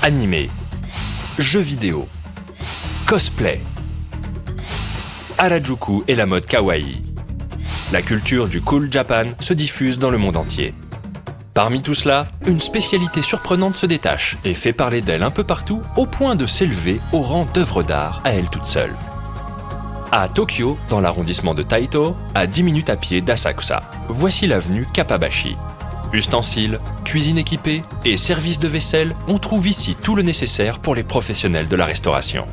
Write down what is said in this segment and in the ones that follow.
Animé, jeux vidéo, cosplay, Harajuku et la mode kawaii. La culture du cool Japan se diffuse dans le monde entier. Parmi tout cela, une spécialité surprenante se détache et fait parler d'elle un peu partout au point de s'élever au rang d'œuvre d'art à elle toute seule. À Tokyo, dans l'arrondissement de Taito, à 10 minutes à pied d'Asakusa, voici l'avenue Kappabashi. Ustensiles, cuisine équipée et services de vaisselle, on trouve ici tout le nécessaire pour les professionnels de la restauration.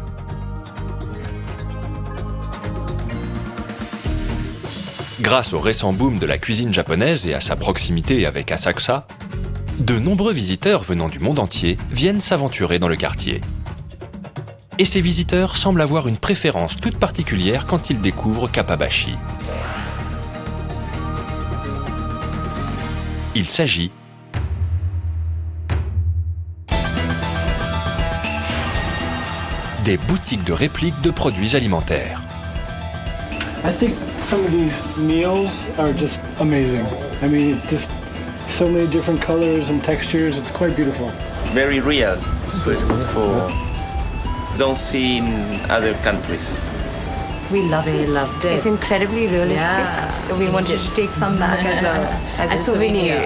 Grâce au récent boom de la cuisine japonaise et à sa proximité avec Asakusa, de nombreux visiteurs venant du monde entier viennent s'aventurer dans le quartier. Et ces visiteurs semblent avoir une préférence toute particulière quand ils découvrent Kappabashi. Il s'agit des boutiques de répliques de produits alimentaires. I think some of these meals are just amazing. I mean, just so many different colors and textures. It's quite beautiful. Very real, so it's good for don't see in other countries. We loved it. It's incredibly realistic. Yeah. We wanted to take some back as a souvenir,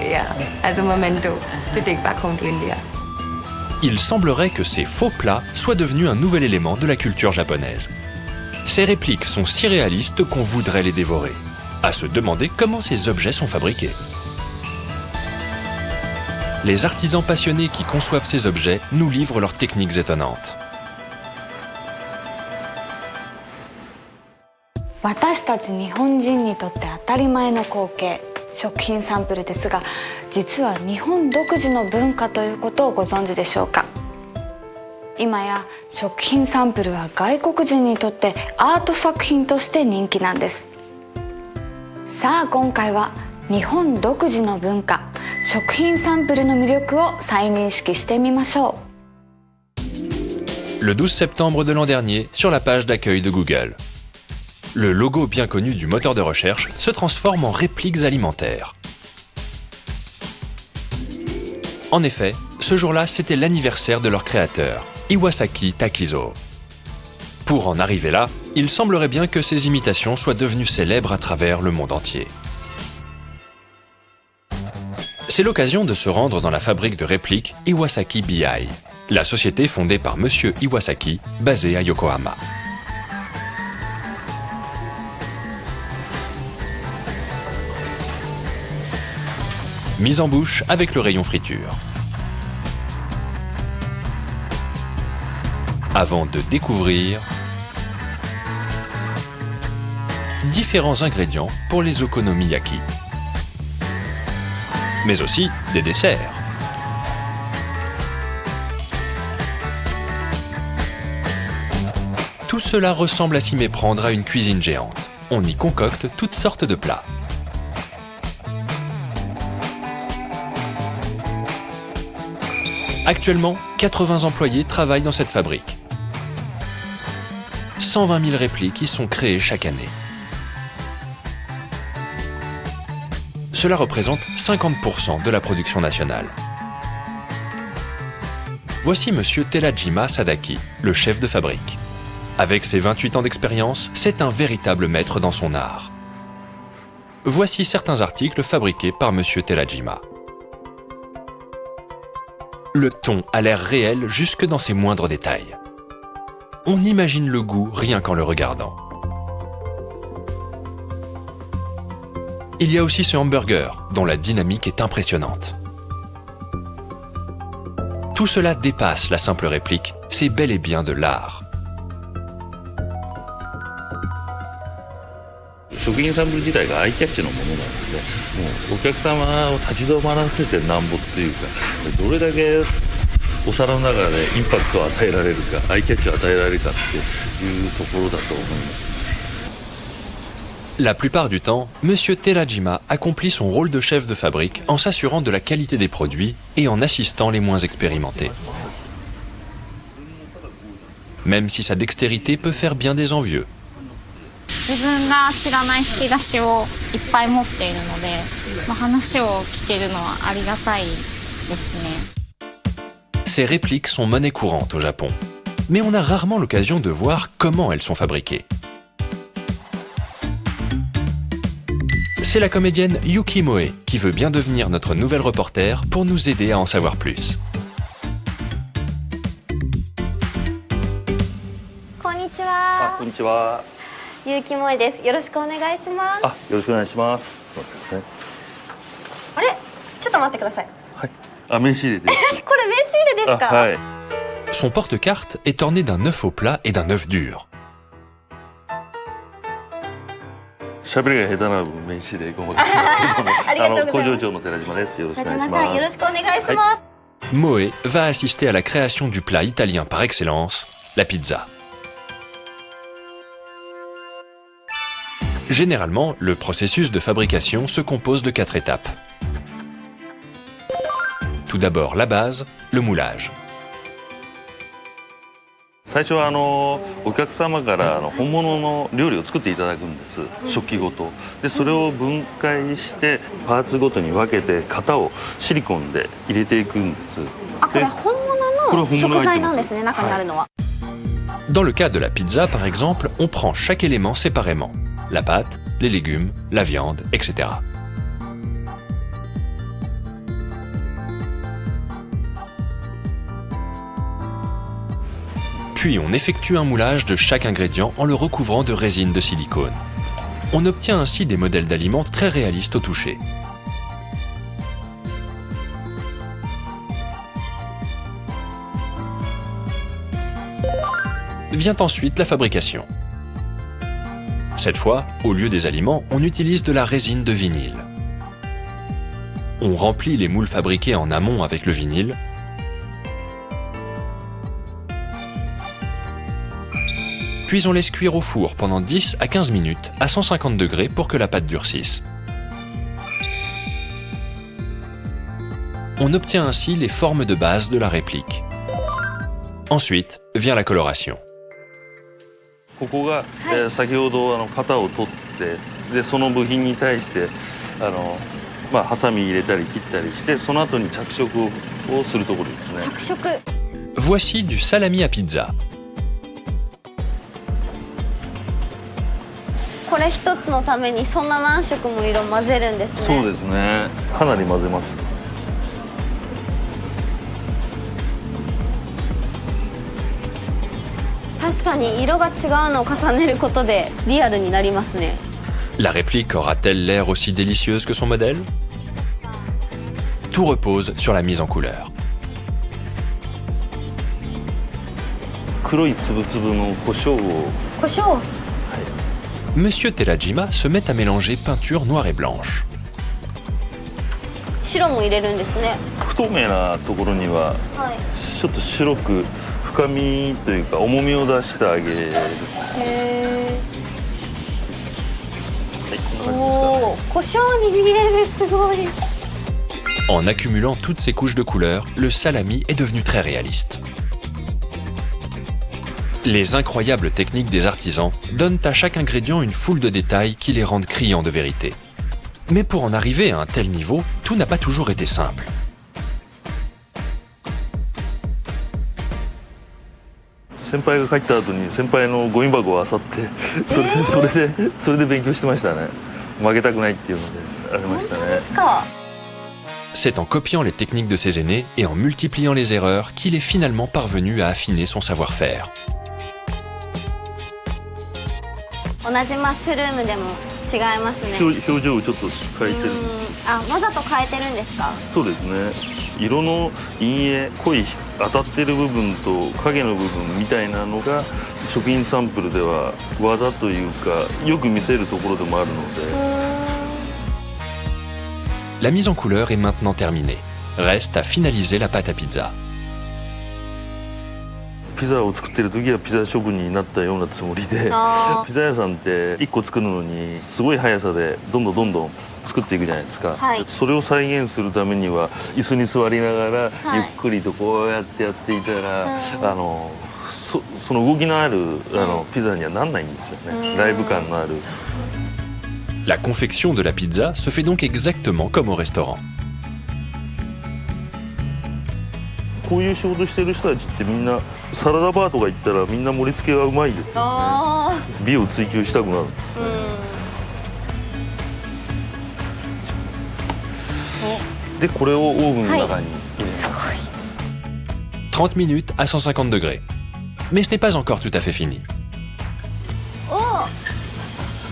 as a memento to take back home to India. Il semblerait que ces faux plats soient devenus un nouvel élément de la culture japonaise. Ces répliques sont si réalistes qu'on voudrait les dévorer. À se demander comment ces objets sont fabriqués. Les artisans passionnés qui conçoivent ces objets nous livrent leurs techniques étonnantes. 私たち日本人にとって当たり前の光景、食品サンプルですが、実は日本独自の文化ということをご存知でしょうか。今や食品サンプルは外国人にとってアート作品として人気なんです。さあ今回は日本独自の文化、食品サンプルの魅力を再認識してみましょう。Le 12 septembre de l'an dernier, sur la page d'accueil de Google. Le logo bien connu du moteur de recherche se transforme en répliques alimentaires. En effet, ce jour-là, c'était l'anniversaire de leur créateur, Iwasaki Takizo. Pour en arriver là, il semblerait bien que ces imitations soient devenues célèbres à travers le monde entier. C'est l'occasion de se rendre dans la fabrique de répliques Iwasaki BI, la société fondée par Monsieur Iwasaki, basée à Yokohama. Mise en bouche avec le rayon friture. Avant de découvrir différents ingrédients pour les okonomiyaki. Mais aussi des desserts. Tout cela ressemble à s'y méprendre à une cuisine géante. On y concocte toutes sortes de plats. Actuellement, 80 employés travaillent dans cette fabrique. 120 000 répliques y sont créées chaque année. Cela représente 50% de la production nationale. Voici Monsieur Terajima Sadaki, le chef de fabrique. Avec ses 28 ans d'expérience, c'est un véritable maître dans son art. Voici certains articles fabriqués par Monsieur Terajima. Le ton a l'air réel jusque dans ses moindres détails. On imagine le goût rien qu'en le regardant. Il y a aussi ce hamburger, dont la dynamique est impressionnante. Tout cela dépasse la simple réplique, c'est bel et bien de l'art. 食品サンプル自体がアイキャッチのものなので、もうお客様を立ち止まらせてなんぼっていうか、どれだけお皿の中でインパクトを与えられるか、アイキャッチを与えられるかっていうところだと思います。 La plupart du temps, Monsieur Terajima accomplit son rôle de chef de fabrique en s'assurant de la qualité des produits et en assistant les moins expérimentés. Même si sa dextérité peut faire bien des envieux. 自分が知らない引き出しをいっぱい持っているので、話を聞けるのはありがたいですね。ces répliques sont monnaie courante au Japon. Mais on a rarement l'occasion de voir comment elles sont fabriquées. C'est la comédienne Yuki Moe qui veut bien devenir notre nouvelle reporter pour nous aider à en savoir plus. こんにちは。こんにちは。ゆうきもえです。よろしくお願いします。よろしくお願いします。そうですね。あれ、ちょっと待ってください。はい。名刺入れです。これ名刺入れですか？はい。 Son porte-carte est orné d'un œuf au plat et d'un œuf dur. 喋りが下手な分名刺でごまかしますけども、ありがとうございます。工場長の寺島です。よろしくお願いします。田島さん、よろしくお願いします。Moe va assister à la création du plat italien par excellence, la pizza. Généralement, le processus de fabrication se compose de 4 étapes. Tout d'abord la base, le moulage. 最初はお客様から本物の料理を作っていただくんです、食器ごとでそれを分解してパーツごとに分けて型をシリコンで入れていくんです。あ、これ本物の食材なんですね、中にあるのは。Dans le cas de la pizza, par exemple, on prend chaque élément séparément. La pâte, les légumes, la viande, etc. Puis on effectue un moulage de chaque ingrédient en le recouvrant de résine de silicone. On obtient ainsi des modèles d'aliments très réalistes au toucher. Vient ensuite la fabrication. Cette fois, au lieu des aliments, on utilise de la résine de vinyle. On remplit les moules fabriqués en amont avec le vinyle. Puis on laisse cuire au four pendant 10 à 15 minutes à 150 degrés pour que la pâte durcisse. On obtient ainsi les formes de base de la réplique. Ensuite vient la coloration. ここが、先ほど型を取ってでその部品に対してハサミ入れたり切ったりしてその後に着色をするところですね。着色。 Voici du salami à pizza. これ一つのためにそんな何色も色混ぜるんですね。そうですね。かなり混ぜます。確かに色が違うのを重ねることでリアルになりますね。 La réplique aura-t-elle l'air aussi délicieuse que son modèle? Tout repose sur la mise en couleur. 黒いつぶつぶの胡椒を。胡椒。 Monsieur Terajima se met à mélanger peinture noire et blanche. 白も入れるんですね。不透明なところにはちょっと白く深みというか重みを出してあげる。へえ。おお、胡椒に見える、すごい。 En accumulant toutes ces couches de couleurs, le salami est devenu très réaliste. Les incroyables techniques des artisans donnent à chaque ingrédient une foule de détails qui les rendent criants de vérité. Mais pour en arriver à un tel niveau, tout n'a pas toujours été simple. 先輩が帰った後に先輩のゴミ箱を漁ってそれで勉強してましたね。負けたくないっていうのでありましたね。 C'est en copiant les techniques de ses aînés et en multipliant les erreurs qu'il est finalement parvenu à affiner son savoir-faire. 同じマッシュルームでも違いますね。表情をちょっと変えてる。あ、わざと変えてるんですか？そうですね。色の陰影、濃い当たってる部分と影の部分みたいなのが食品サンプルでは技というかよく見せるところでもあるので。 La mise en couleur est maintenant terminée. Reste à finaliser la pâte à pizza. ピザを作ってる時はピザ職人になったようなつもりでピザ屋さんって1個作るのにすごい速さでどんどん作っていくじゃないですか、はい、それを再現するためには椅子に座りながらゆっくりとこうやってやっていたら、はい、その動きのあるピザにはなんないんですよね。ライブ感のある。 La confection de la pizza se fait donc exactement comme au restaurant. こういう仕事してる人たちってみんなサラダバーとか行ったらみんな盛り付けがうまいです、美を追求したくなるんです、でこれをオーブンの中に入れます、30 minutes à 150 degrés. Mais ce n'est pas encore tout à fait fini.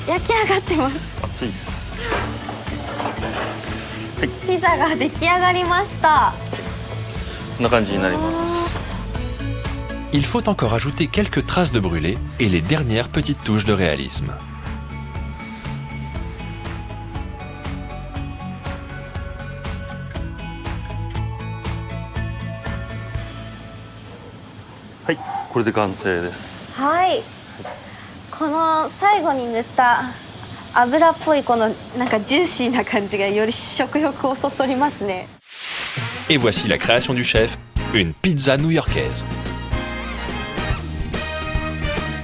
焼き上がってます。熱いです。ピザが出来上がりました。こんな感じになります。Il faut encore ajouter quelques traces de brûlé et les dernières petites touches de réalisme. Ouais, これで完成です。はい。この最後に塗った油っぽいこのなんかジューシーな感じがより食欲をそそりますね。Et voici la création du chef, une pizza new-yorkaise.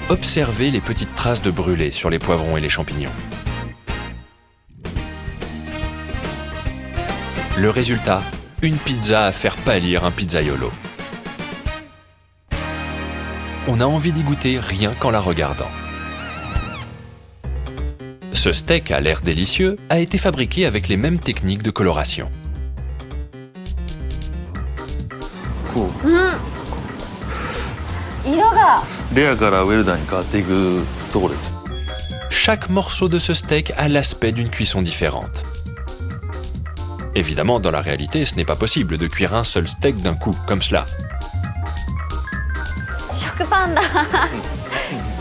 Observez les petites traces de brûlé sur les poivrons et les champignons. Le résultat, une pizza à faire pâlir un pizzaiolo. On a envie d'y goûter rien qu'en la regardant. Ce steak à l'air délicieux a été fabriqué avec les mêmes techniques de coloration. Cool. 色がレアからウェルダーに変わっていくところです。Chaque morceau de ce steak a l'aspect d'une cuisson différente. Évidemment, dans la réalité, ce n'est pas possible de cuire un seul steak d'un coup, comme cela. 食パンだ。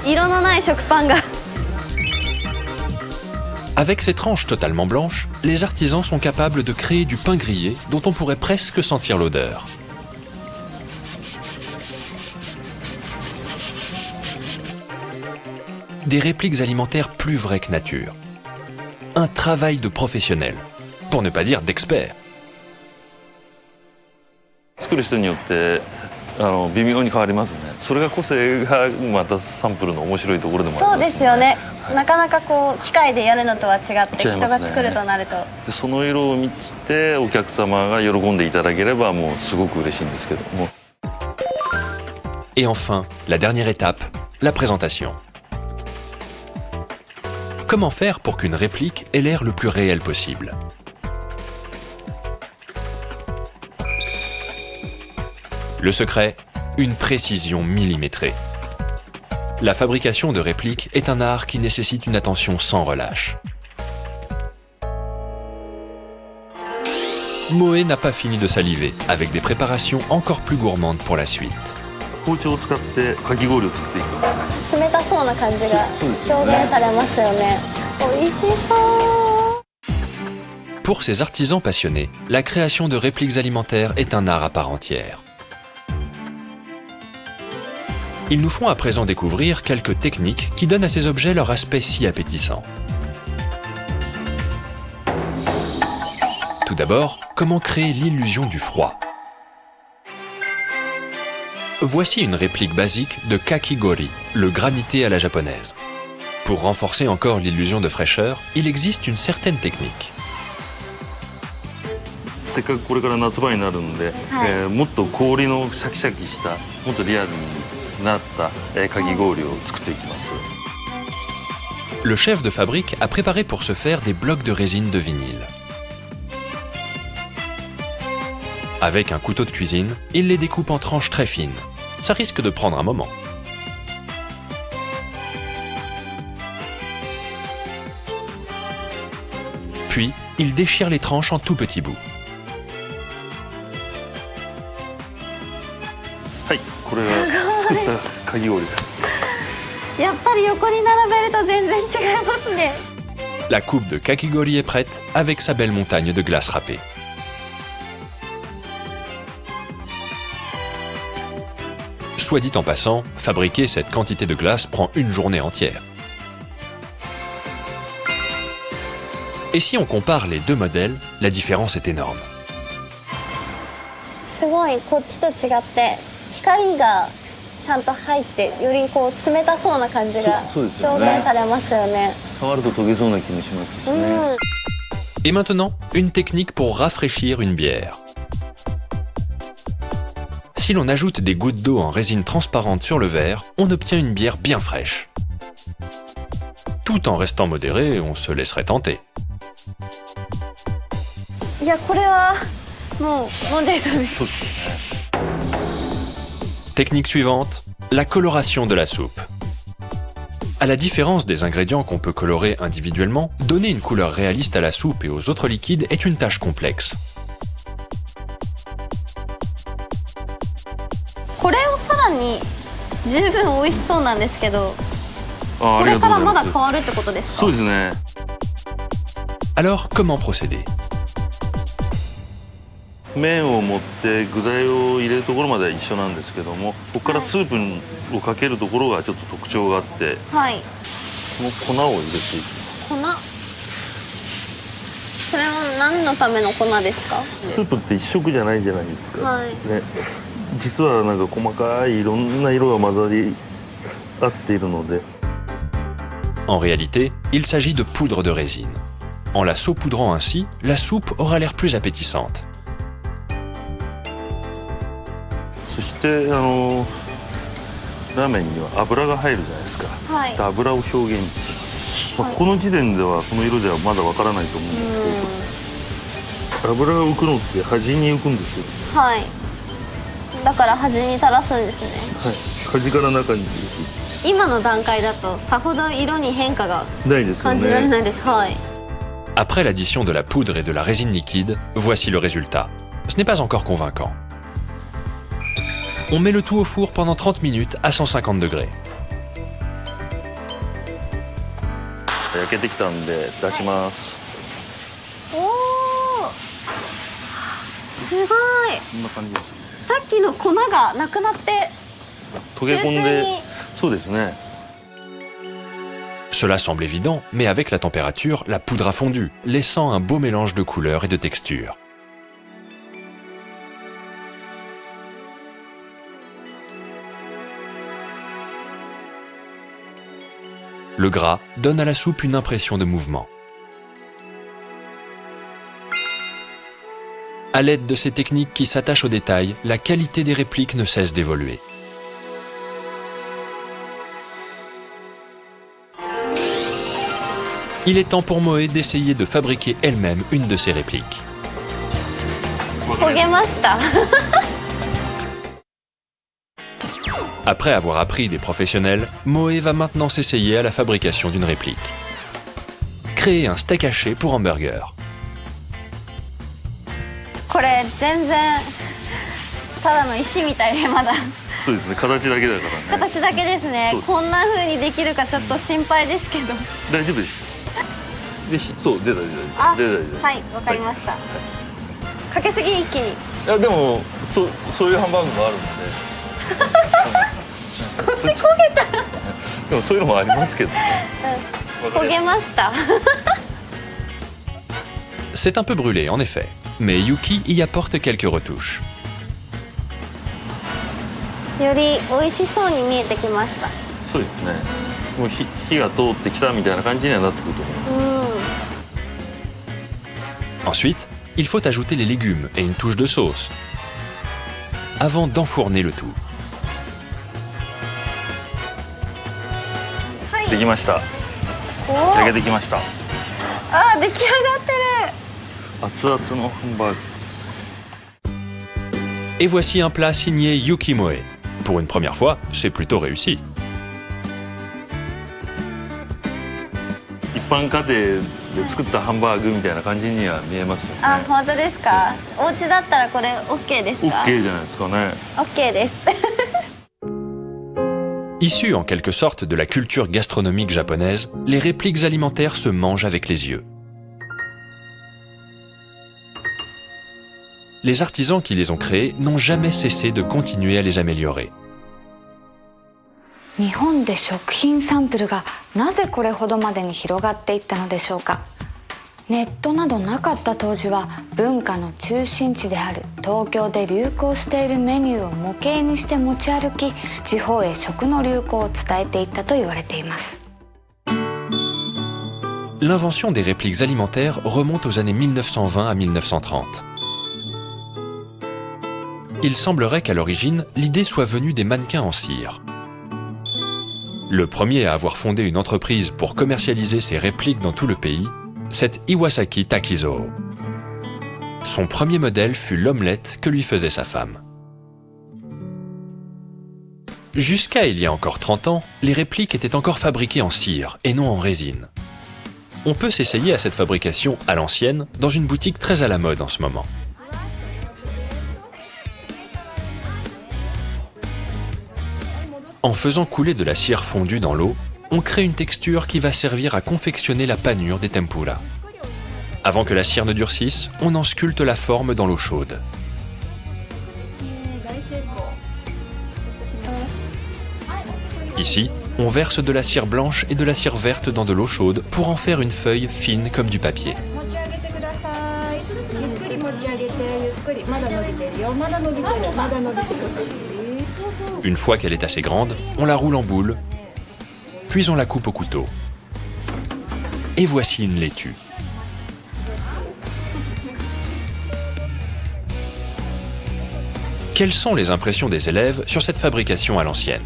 色のない食パンが。Avec ces tranches totalement blanches, les artisans sont capables de créer du pain grillé dont on pourrait presque sentir l'odeur. Des répliques alimentaires plus vraies que nature. Un travail de professionnel, pour ne pas dire d'expert. 作る人によって微妙に変わりますね。それが個性がまたサンプルの面白いところでもあります、ね。そうですよね。なかなかこう機械でやるのとは違って人が作るとなると、でその色を見てお客様が喜んでいただければもうすごく嬉しいんですけども。Et enfin, la dernière étape, la présentation. Comment faire pour qu'une réplique ait l'air le plus réel possible? Le secret, une précision millimétrée. La fabrication de répliques est un art qui nécessite une attention sans relâche. Moé n'a pas fini de saliver, avec des préparations encore plus gourmandes pour la suite. 包丁を使ってかき氷を作っていく。冷たそうな感じが表現されますよね。美味しそう。 Pour ces artisans passionnés, la création de répliques alimentaires est un art à part entière. Ils nous font à présent découvrir quelques techniques qui donnent à ces objets leur aspect si appétissant. Tout d'abord, comment créer l'illusion du froid? Voici une réplique basique de kakigori, le granité à la japonaise. Pour renforcer encore l'illusion de fraîcheur, il existe une certaine technique. せっかくこれから夏場になるんで、もっと氷のシャキシャキしたもっとリアルになったかき氷を作っていきます。 Le chef de fabrique a préparé pour ce faire des blocs de résine de vinyle. Avec un couteau de cuisine, il les découpe en tranches très fines. Ça risque de prendre un moment. Puis, il déchire les tranches en tout petits bouts. はい、これが作ったかき氷です。やっぱり横に並べると全然違いますね。 La coupe de kakigori est prête avec sa belle montagne de glace râpée. Soit dit en passant, fabriquer cette quantité de glace prend une journée entière. Et si on compare les deux modèles, la différence est énorme. すごいこっちと違って光がちゃんと入ってよりこう冷たそうな感じが表現されますよね。触ると溶けそうな気もしますしね。 Et maintenant, une technique pour rafraîchir une bière. Si l'on ajoute des gouttes d'eau en résine transparente sur le verre, on obtient une bière bien fraîche. Tout en restant modéré, on se laisserait tenter. いやこれはもう飲んでる人です。そうですね。 Technique suivante, la coloration de la soupe. À la différence des ingrédients qu'on peut colorer individuellement, donner une couleur réaliste à la soupe et aux autres liquides est une tâche complexe. これをさらに十分美味しそうなんですけど、あ、あこりがとうれからまだございます。変わるってことですか？そうですね。 Alors, comment procéder? 麺を持って具材を入れるところまでは一緒なんですけども、ここからスープをかけるところがちょっと特徴があって、はい。この粉を入れていきます。粉。それは何のための粉ですか？スープって一色じゃないじゃないですか。はい。ね、実はなんか細かいいろんな色が混ざり合っているので。 En réalité, il s'agit de poudre de résine. En la saupoudrant ainsi, la soupe aura l'air plus appétissante. そしてラーメンには油が入るじゃないですか。はい。で油を表現してます。まあ、この時点ではこの色ではまだわからないと思うんですけど、油が浮くのって端に浮くんですよ。はい。だから端に垂らすんですね。はい。端から中に今の段階だとさほど色に変化がないですよ感じられなね。いです。はい。 Après l'addition de la poudre et de la résine liquide, voici le résultat. Ce n'est pas encore convaincant. On met le tout au four pendant 30 minutes à 150 degrés. 焼けてきたんで出します。おお。すごい。こんな感じです。さっきの粉がなくなって溶け込んでツルツルに、そうですね。 Cela semble évident, mais avec la température, la poudre a fondu, laissant un beau mélange de couleurs et de textures. Le gras donne à la soupe une impression de mouvement. À l'aide de ces techniques qui s'attachent aux détails, la qualité des répliques ne cesse d'évoluer. Il est temps pour Moe d'essayer de fabriquer elle-même une de ses répliques. 焦げました。 Après avoir appris des professionnels, Moe va maintenant s'essayer à la fabrication d'une réplique. Créer un steak haché pour hamburger. これ全然ただの石みたいでまだそうですね。形だけだからね。形だけですねそう。こんな風にできるかちょっと心配ですけど。大丈夫です。ぜひ、そう出た出あ、た出た出た。はい、わかりました。かけすぎ一気に。いやでもそういうハンバーグもあるので。こっち焦げた。でもそういうのもありますけどね。焦げました。 C'est un peu brûlé en effet, mais Yuki y apporte quelques retouches. より美味しそうに見えてきました。そうですね。もう火が通ってきたみたいな感じにはなってくると思う。Ensuite, il faut ajouter les légumes et une touche de sauce, avant d'enfourner le tout. はい。できました。おー、焼けてきました。あー、出来上がってる。熱々のハンバーグ。 Et voici un plat signé Yuki Moe. Pour une première fois, c'est plutôt réussi. 一般家庭で作ったハンバーグみたいな感じには見えますよね。あ、本当ですか。お家だったらこれ OK ですか？ OK じゃないですかね。 OK です。 Issus en quelque sorte de la culture gastronomique japonaise, les répliques alimentaires se mangent avec les yeux. Les artisans qui les ont créées n'ont jamais cessé de continuer à les améliorer. 日本で食品サンプルがなぜこれほどまでに広がっていったのでしょうか。ネットなどなかった当時は文化の中心地である東京で流行しているメニューを模型にして持ち歩き、地方へ食の流行を伝えていったと言われています。 L'invention des répliques alimentaires remonte aux années 1920 à 1930. il semblerait qu'à l'origine, l'idée soit venue des mannequins en cire. Le premier à avoir fondé une entreprise pour commercialiser ses répliques dans tout le pays, c'est Iwasaki Takizo. Son premier modèle fut l'omelette que lui faisait sa femme. Jusqu'à il y a encore 30 ans, les répliques étaient encore fabriquées en cire et non en résine. On peut s'essayer à cette fabrication à l'ancienne dans une boutique très à la mode en ce moment. En faisant couler de la cire fondue dans l'eau, on crée une texture qui va servir à confectionner la panure des tempura. Avant que la cire ne durcisse, on en sculpte la forme dans l'eau chaude. Ici, on verse de la cire blanche et de la cire verte dans de l'eau chaude pour en faire une feuille fine comme du papier. Une fois qu'elle est assez grande, on la roule en boule, puis on la coupe au couteau. Et voici une laitue. Quelles sont les impressions des élèves sur cette fabrication à l'ancienne ?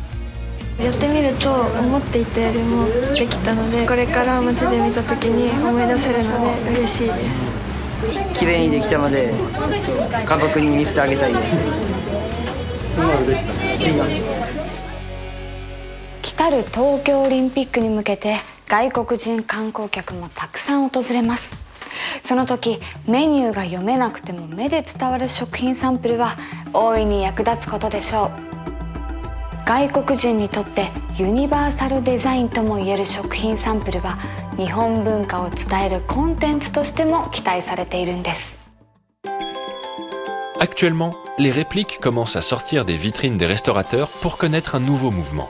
やってみると思っていたよりもできたので、これから街で見た時に思い出せるので嬉しいです。綺麗にできたので家族に見せてあげたいです。来たる東京オリンピックに向けて外国人観光客もたくさん訪れます。その時メニューが読めなくても目で伝わる食品サンプルは大いに役立つことでしょう。外国人にとってユニバーサルデザインともいえる食品サンプルは日本文化を伝えるコンテンツとしても期待されているんです。Actuellement, les répliques commencent à sortir des vitrines des restaurateurs pour connaître un nouveau mouvement.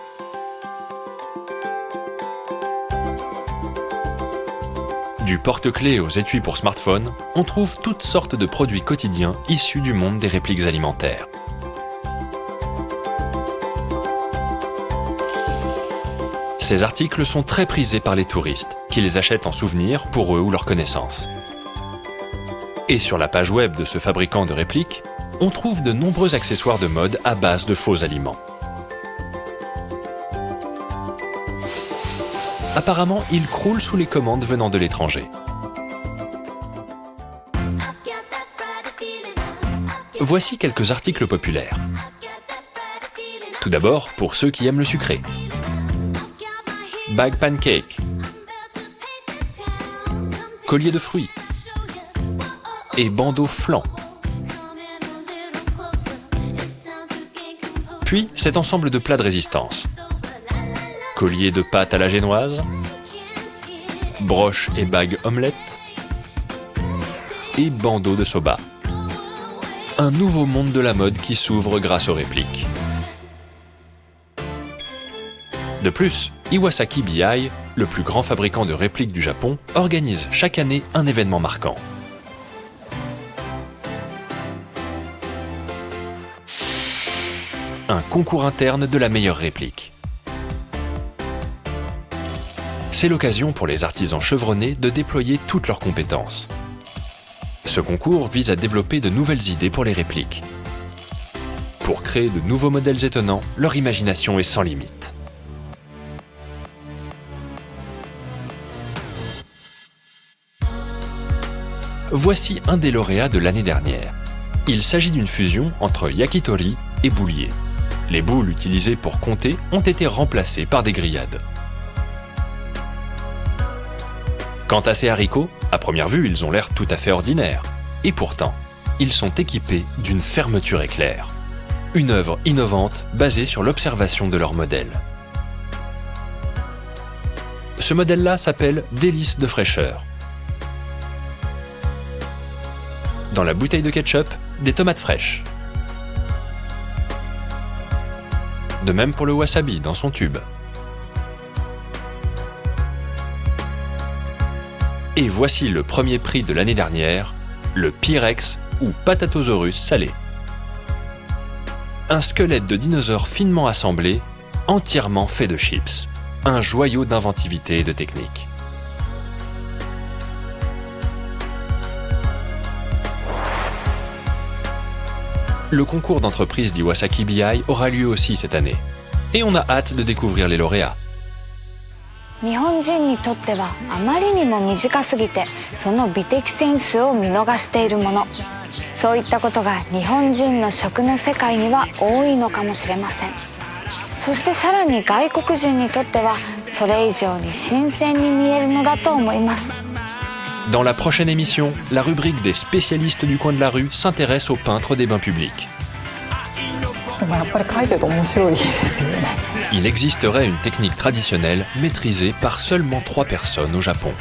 Du porte-clés aux étuis pour smartphone, on trouve toutes sortes de produits quotidiens issus du monde des répliques alimentaires. Ces articles sont très prisés par les touristes, qui les achètent en souvenir pour eux ou leurs connaissances. Et sur la page web de ce fabricant de répliques, on trouve de nombreux accessoires de mode à base de faux aliments. Apparemment, ils croulent sous les commandes venant de l'étranger. Voici quelques articles populaires. Tout d'abord, pour ceux qui aiment le sucré. Bag pancake, collier de fruits et bandeau flan. Puis cet ensemble de plats de résistance. Collier de pâte à la génoise, broche et bague omelette et bandeau de soba. Un nouveau monde de la mode qui s'ouvre grâce aux répliques. De plus, Iwasaki BI, le plus grand fabricant de répliques du Japon, organise chaque année un événement marquant. Un concours interne de la meilleure réplique. C'est l'occasion pour les artisans chevronnés de déployer toutes leurs compétences. Ce concours vise à développer de nouvelles idées pour les répliques. Pour créer de nouveaux modèles étonnants, leur imagination est sans limite. Voici un des lauréats de l'année dernière. Il s'agit d'une fusion entre yakitori et boulier. Les boules utilisées pour compter ont été remplacées par des grillades. Quant à ces haricots, à première vue, ils ont l'air tout à fait ordinaires. Et pourtant, ils sont équipés d'une fermeture éclair. Une œuvre innovante basée sur l'observation de leur modèle. Ce modèle-là s'appelle Délices de fraîcheur. Dans la bouteille de ketchup, des tomates fraîches. De même pour le wasabi dans son tube. Et voici le premier prix de l'année dernière, le Pyrex ou Patatosaurus salé. Un squelette de dinosaure finement assemblé, entièrement fait de chips. Un joyau d'inventivité et de technique. le concours d'entreprise d'Iwasaki BI aura lieu aussi cette année. Et on a hâte de découvrir les lauréats. 日本人にとってはあまりにも短すぎてその美的センスを見逃しているもの、そういったことが日本人の食の世界には多いのかもしれません。そしてさらに外国人にとってはそれ以上に新鮮に見えるのだと思います。 Dans la prochaine émission, la rubrique des spécialistes du coin de la rue s'intéresse aux peintres des bains publics. でもやっぱり描いてると面白いですよね。 Il existerait une technique traditionnelle maîtrisée par seulement 3 personnes au Japon.